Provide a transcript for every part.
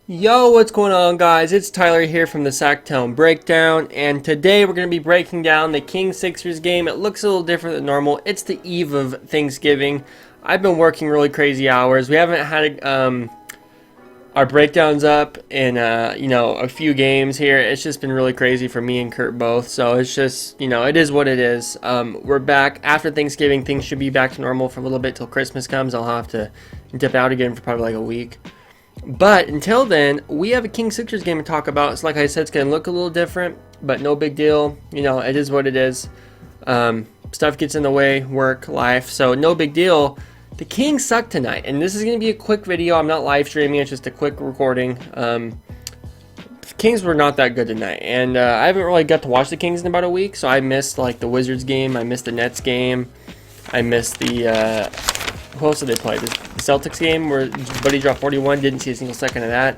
Yo, what's going on, guys? It's Tyler here from the Sacktown Breakdown, and today we're going to be breaking down the Kings-Sixers game. It looks a little different than normal. It's the eve of Thanksgiving. I've been working really crazy hours. We haven't had our breakdowns up in a few games here. It's just been really crazy for me and Kurt both. So it's just, it is what it is. We're back after Thanksgiving. Things should be back to normal for a little bit till Christmas comes. I'll have to dip out again for probably like a week. But until then, we have a King-Sixers game to talk about. It's like I said, it's going to look a little different, but no big deal. It is what it is. Stuff gets in the way, work, life, so no big deal. The Kings suck tonight, and this is going to be a quick video. I'm not live streaming, it's just a quick recording. The Kings were not that good tonight, and I haven't really got to watch the Kings in about a week, so I missed like the Wizards game, I missed the Nets game, I missed the... who else did they play? The Celtics game where Buddy dropped 41. Didn't see a single second of that.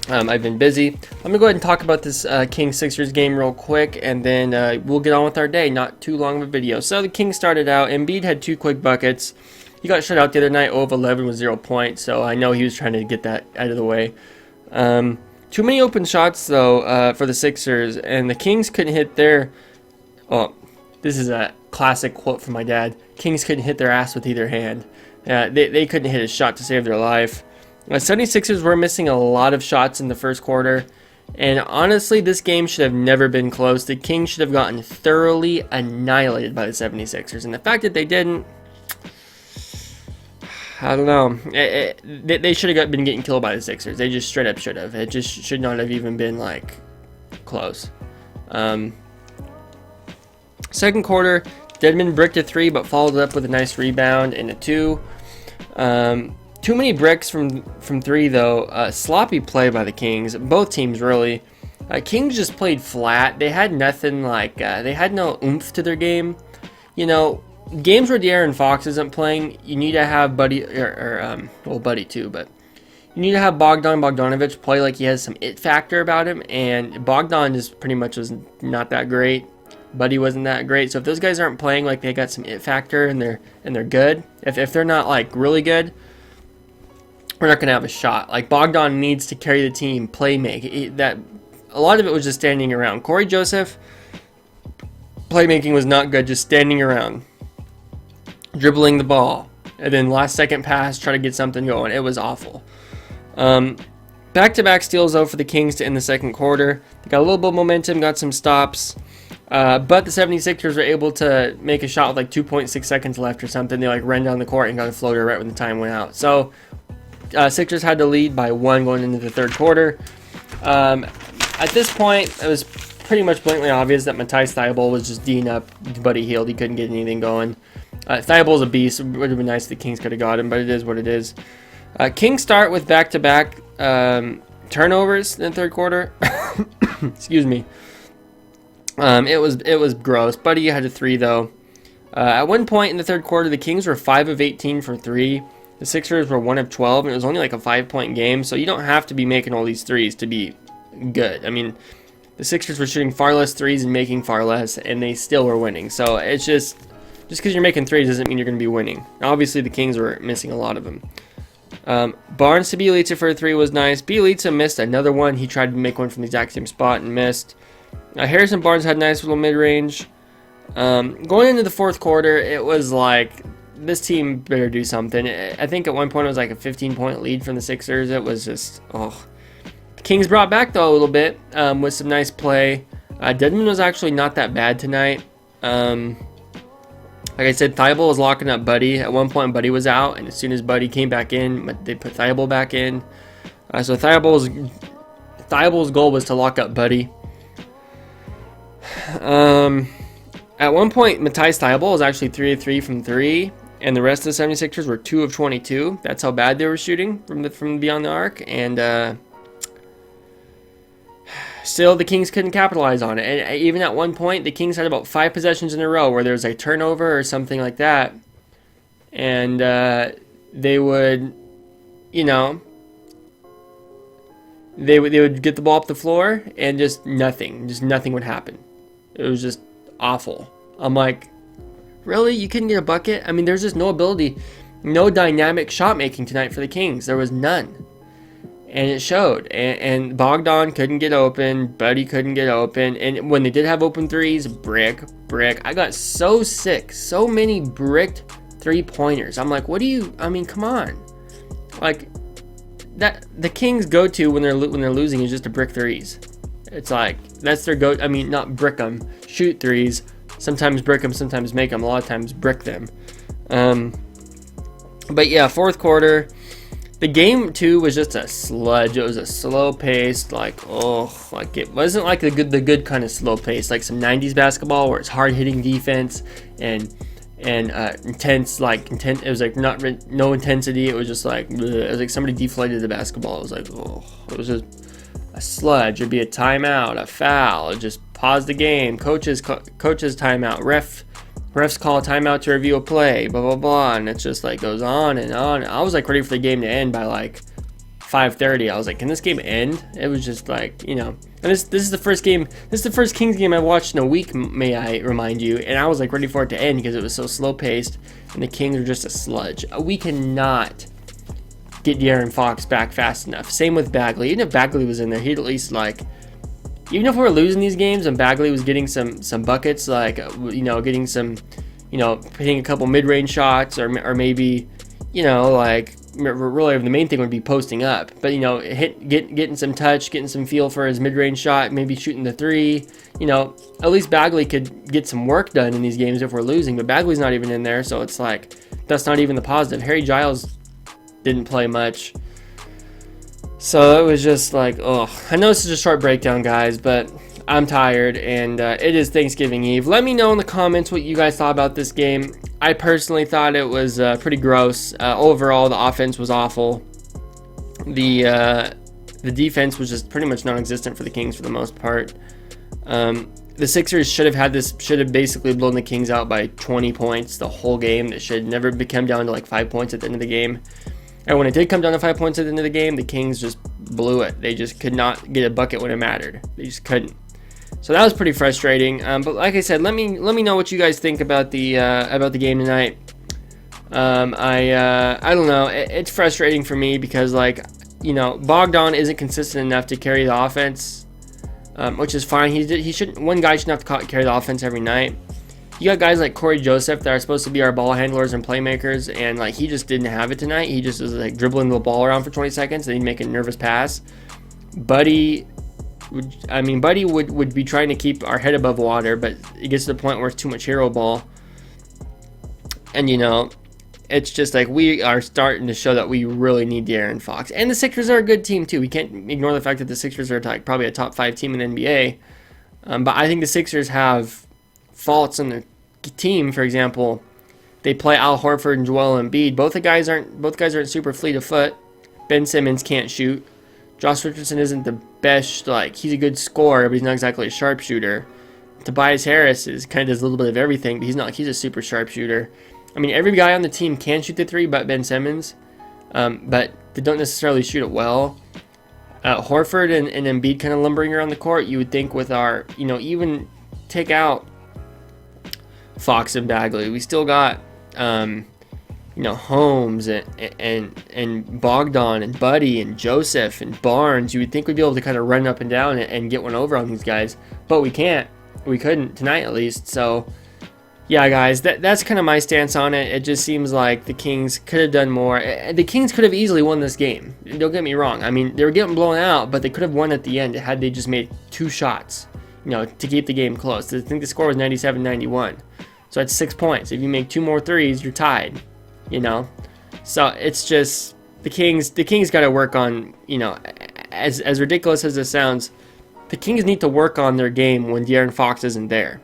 I've been busy. I'm going to go ahead and talk about this Kings-Sixers game real quick, and then we'll get on with our day. Not too long of a video. So the Kings started out. Embiid had 2 quick buckets. He got shut out the other night. 0 of 11 with 0 points, so I know he was trying to get that out of the way. Too many open shots, though, for the Sixers, and the Kings couldn't hit their... Oh, this is a classic quote from my dad. Kings couldn't hit their ass with either hand. They couldn't hit a shot to save their life. The 76ers were missing a lot of shots in the first quarter. And honestly, this game should have never been close. The Kings should have gotten thoroughly annihilated by the 76ers. And the fact that they didn't, I don't know. They should have been getting killed by the Sixers. They just straight up should have. It just should not have even been, like, close. Second quarter, Dedmon bricked a 3, but followed up with a nice rebound and a 2. Too many bricks from 3, though. Sloppy play by the Kings. Both teams, really. Kings just played flat. They had nothing like... they had no oomph to their game. Games where De'Aaron Fox isn't playing, you need to have Buddy... well, Buddy, too, but... You need to have Bogdanovich play like he has some it factor about him. And Bogdan just pretty much was not that great. Buddy wasn't that great, so if those guys aren't playing like they got some it factor and they're good, if they're not like really good, we're not gonna have a shot. Like Bogdan needs to carry the team, play make. That a lot of it was just standing around. Corey Joseph playmaking was not good, just standing around, dribbling the ball, and then last second pass, try to get something going. It was awful. Back-to-back steals though for the Kings to end the second quarter. They got a little bit of momentum, got some stops. But the 76ers were able to make a shot with like 2.6 seconds left or something. They like ran down the court and got a floater right when the time went out. So Sixers had to lead by 1 going into the third quarter. At this point, it was pretty much blatantly obvious that Matisse Thybulle was just D'ing up Buddy Hield. He couldn't get anything going. Thybulle's a beast. It would have been nice if the Kings could have got him, but it is what it is. Kings start with back-to-back turnovers in the third quarter. Excuse me. It was gross. Buddy had a 3 though. At one point in the third quarter, the Kings were 5 of 18 for 3. The Sixers were 1 of 12, and it was only like a 5-point game. So you don't have to be making all these threes to be good. I mean, the Sixers were shooting far less threes and making far less, and they still were winning. So it's just because you're making threes doesn't mean you're going to be winning. Obviously, the Kings were missing a lot of them. Barnes to Bjelica for a 3 was nice. Bjelica missed another one. He tried to make one from the exact same spot and missed. Harrison Barnes had a nice little mid-range. Going into the fourth quarter, it was like, this team better do something. I think at one point it was like a 15-point lead from the Sixers. It was just, oh. The Kings brought back, though, a little bit with some nice play. Dedmon was actually not that bad tonight. Like I said, Thybulle was locking up Buddy. At one point, Buddy was out, and as soon as Buddy came back in, they put Thybulle back in. So Thybulle's goal was to lock up Buddy. At one point, Matisse Thybulle was actually 3 of 3 from 3, and the rest of the 76ers were 2 of 22. That's how bad they were shooting from beyond the arc, and still the Kings couldn't capitalize on it. And even at one point, the Kings had about 5 possessions in a row where there was a turnover or something like that, and they would, they would get the ball up the floor, and just nothing would happen. It was just awful. I'm like, really? You couldn't get a bucket? I mean, there's just no ability, no dynamic shot making tonight for the Kings. There was none. and it showed. And Bogdan couldn't get open, Buddy couldn't get open, and when they did have open threes, brick. I got so sick, so many bricked 3-pointers. I'm like, what do you? I mean, come on, like that. The Kings' go-to when they're losing is just to brick threes. It's like that's their go. I mean, not brick them, shoot threes. Sometimes brick them, sometimes make them. A lot of times brick them. But yeah, fourth quarter. The game 2 was just a sludge. It was a slow paced, like it wasn't like the good kind of slow pace, like some 90s basketball where it's hard hitting defense and intense, like intent. It was like no intensity. It was just like it was like somebody deflated the basketball. It was like it was just a sludge. It'd be a timeout, a foul. It'd just pause the game. Coaches timeout. Refs call a timeout to review a play, blah, blah, blah, and it's just like goes on and on. I was like ready for the game to end by like 5:30. I was like, can this game end? It was just like, and this is the first game, this is the first Kings game I watched in a week, may I remind you, and I was like ready for it to end because it was so slow paced and the Kings are just a sludge. We cannot get De'Aaron Fox back fast enough. Same with Bagley. Even if Bagley was in there, he'd at least like, even if we're losing these games and Bagley was getting some buckets, like, getting some, hitting a couple mid-range shots or maybe, like, really the main thing would be posting up. But, getting some touch, getting some feel for his mid-range shot, maybe shooting the 3, at least Bagley could get some work done in these games if we're losing. But Bagley's not even in there, so it's like, that's not even the positive. Harry Giles didn't play much. So it was just like, I know this is a short breakdown, guys, but I'm tired, and it is Thanksgiving Eve. Let me know in the comments what you guys thought about this game. I personally thought it was pretty gross. Overall, the offense was awful. The defense was just pretty much non-existent for the Kings for the most part. The Sixers should have basically blown the Kings out by 20 points the whole game. It should never come down to like 5 points at the end of the game. And when it did come down to 5 points at the end of the game, the Kings just blew it. They just could not get a bucket when it mattered. They just couldn't. So that was pretty frustrating. But like I said, let me know what you guys think about the game tonight. I don't know. It's frustrating for me because Bogdan isn't consistent enough to carry the offense, which is fine. One guy shouldn't have to carry the offense every night. You got guys like Corey Joseph that are supposed to be our ball handlers and playmakers, and like he just didn't have it tonight. He just was like dribbling the ball around for 20 seconds and he'd make a nervous pass. Buddy would be trying to keep our head above water, but it gets to the point where it's too much hero ball. And it's just like we are starting to show that we really need De'Aaron Fox. And the Sixers are a good team too. We can't ignore the fact that the Sixers are probably a top 5 team in the NBA. But I think the Sixers have faults in their team. For example, they play Al Horford and Joel Embiid. Both guys aren't super fleet of foot. Ben Simmons can't shoot. Josh Richardson isn't the best. Like, he's a good scorer, but he's not exactly a sharpshooter. Tobias Harris kind of does a little bit of everything, but he's a super sharpshooter. I mean, every guy on the team can shoot the 3, but Ben Simmons. But they don't necessarily shoot it well. Horford and Embiid kind of lumbering around the court. You would think with our, even take out Fox and Bagley, we still got, Holmes and Bogdan and Buddy and Joseph and Barnes. You would think we'd be able to kind of run up and down and get one over on these guys, but we can't. We couldn't tonight, at least. So, yeah, guys, that's kind of my stance on it. It just seems like the Kings could have done more. The Kings could have easily won this game. Don't get me wrong. I mean, they were getting blown out, but they could have won at the end had they just made 2 shots, to keep the game close. I think the score was 97-91. So that's 6 points. If you make 2 more threes, you're tied. So it's just the Kings got to work on, as ridiculous as this sounds, the Kings need to work on their game when De'Aaron Fox isn't there.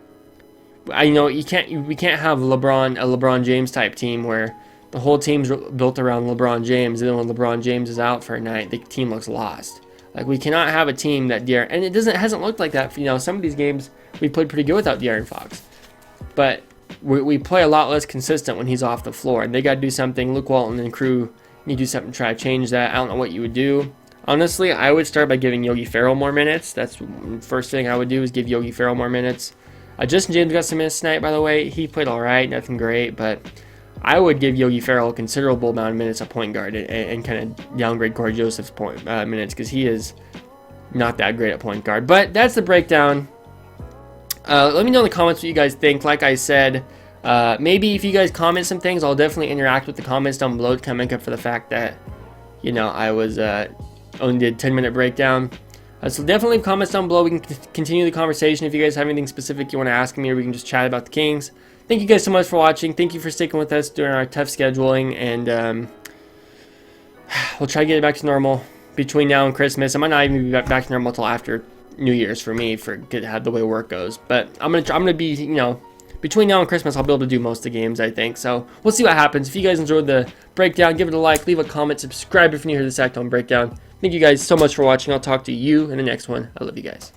We can't have a LeBron James type team where the whole team's built around LeBron James, and then when LeBron James is out for a night, the team looks lost. Like, we cannot have a team that and it hasn't looked like that. Some of these games we played pretty good without De'Aaron Fox, but we play a lot less consistent when he's off the floor, and they got to do something. Luke Walton and crew need to do something to try to change that. I don't know what you would do. Honestly, I would start by giving Yogi Ferrell more minutes. That's the first thing I would do, is give Yogi Ferrell more minutes. Justin James got some minutes tonight, by the way. He played all right, nothing great, but I would give Yogi Ferrell a considerable amount of minutes at point guard and kind of downgrade Corey Joseph's minutes because he is not that great at point guard. But that's the breakdown. Let me know in the comments what you guys think. Like I said, maybe if you guys comment some things, I'll definitely interact with the comments down below to kind of make up for the fact that, you know, I was only did 10-minute breakdown. So definitely leave comments down below. We can continue the conversation. If you guys have anything specific you want to ask me, or we can just chat about the Kings. Thank you guys so much for watching. Thank you for sticking with us during our tough scheduling, and we'll try to get it back to normal between now and Christmas. I might not even be back to normal until after New Year's for me, for how the way work goes. But I'm gonna be, you know, between now and Christmas, I'll be able to do most of the games, I think. So we'll see what happens. If you guys enjoyed the breakdown, give it a like, leave a comment, subscribe if you're new to the Sactown Breakdown. Thank you guys so much for watching. I'll talk to you in the next one. I love you guys.